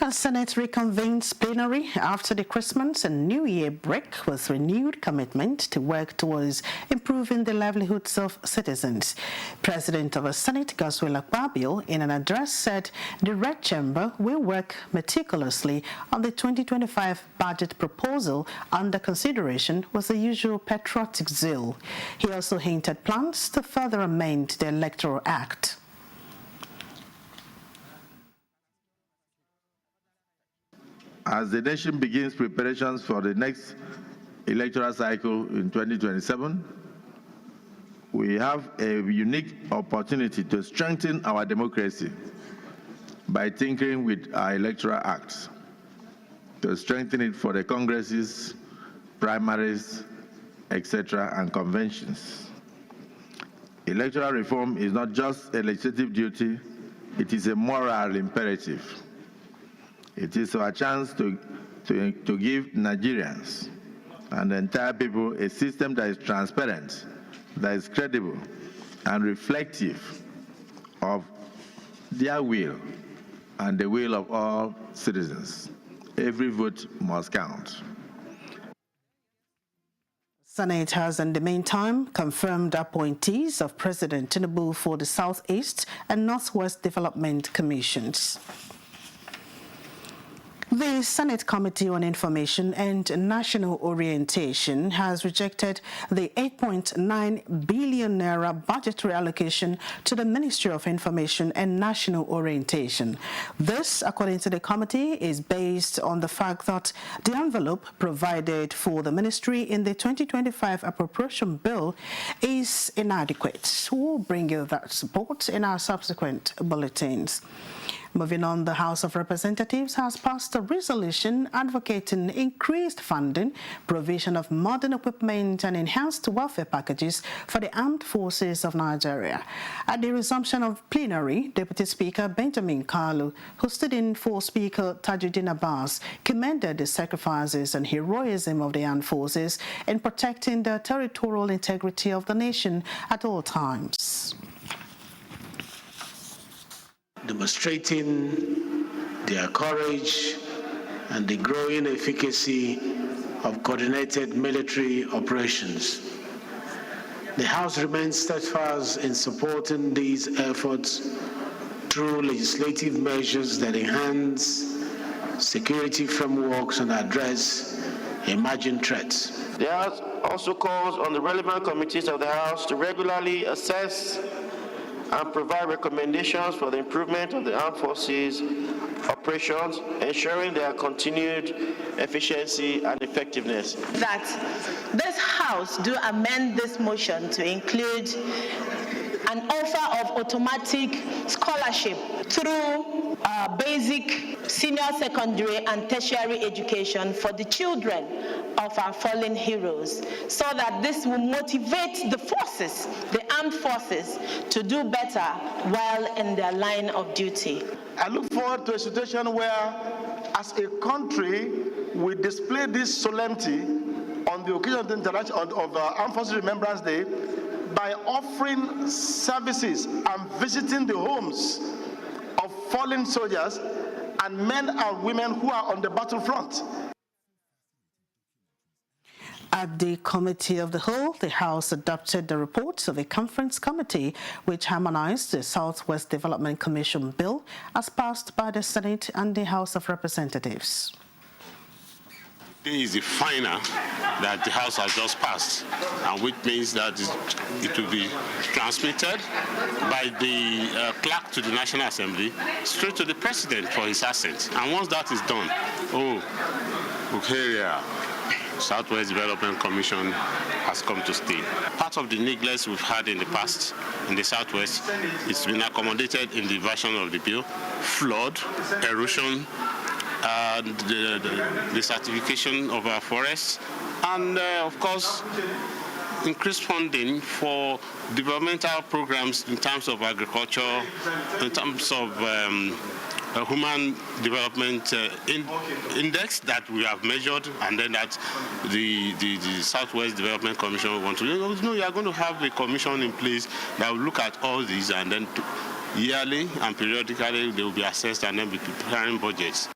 The Senate reconvenes plenary after the Christmas and New Year break with renewed commitment to work towards improving the livelihoods of citizens. President of the Senate, Godswill Akpabio, in an address said the Red Chamber will work meticulously on the 2025 budget proposal under consideration with the usual patriotic zeal. He also hinted plans to further amend the Electoral Act. As the nation begins preparations for the next electoral cycle in 2027, we have a unique opportunity to strengthen our democracy by tinkering with our electoral acts, to strengthen it for the congresses, primaries, etc., and conventions. Electoral reform is not just a legislative duty, it is a moral imperative. It is our chance to give Nigerians and the entire people a system that is transparent, that is credible, and reflective of their will and the will of all citizens. Every vote must count. Senate has, in the meantime, confirmed appointees of President Tinubu for the Southeast and Northwest Development Commissions. The Senate Committee on Information and National Orientation has rejected the 8.9 billion naira budgetary allocation to the Ministry of Information and National Orientation. This, according to the committee, is based on the fact that the envelope provided for the ministry in the 2025 appropriation bill is inadequate. We'll bring you that support in our subsequent bulletins. Moving on, the House of Representatives has passed a resolution advocating increased funding, provision of modern equipment and enhanced welfare packages for the armed forces of Nigeria. At the resumption of plenary, Deputy Speaker Benjamin Kalu, who stood in for Speaker Tajuddin Abbas, commended the sacrifices and heroism of the armed forces in protecting the territorial integrity of the nation at all times. Demonstrating their courage and the growing efficacy of coordinated military operations. The House remains steadfast in supporting these efforts through legislative measures that enhance security frameworks and address emerging threats. The House also calls on the relevant committees of the House to regularly assess and provide recommendations for the improvement of the armed forces operations, ensuring their continued efficiency and effectiveness. That this House do amend this motion to include an offer of automatic scholarship through basic, senior secondary and tertiary education for the children of our fallen heroes, so that this will motivate the forces, the armed forces, to do better while in their line of duty. I look forward to a situation where, as a country, we display this solemnity on the occasion of the Armed Forces Remembrance Day by offering services and visiting the homes of fallen soldiers and men and women who are on the battlefront. At the Committee of the Whole, the House adopted the reports of a conference committee which harmonized the Southwest Development Commission bill as passed by the Senate and the House of Representatives. This is the final that the House has just passed, and which means that it will be transmitted by the clerk to the National Assembly straight to the President for his assent. And once that is done, Southwest Development Commission has come to stay. Part of the neglects we've had in the past in the Southwest, it's been accommodated in the version of the bill: flood, erosion, and the certification of our forests, and of course, increased funding for developmental programs in terms of agriculture, in terms of a human development index that we have measured, and then that the Southwest Development Commission want to. You are going to have a commission in place that will look at all these, and then yearly and periodically they will be assessed and then be preparing budgets.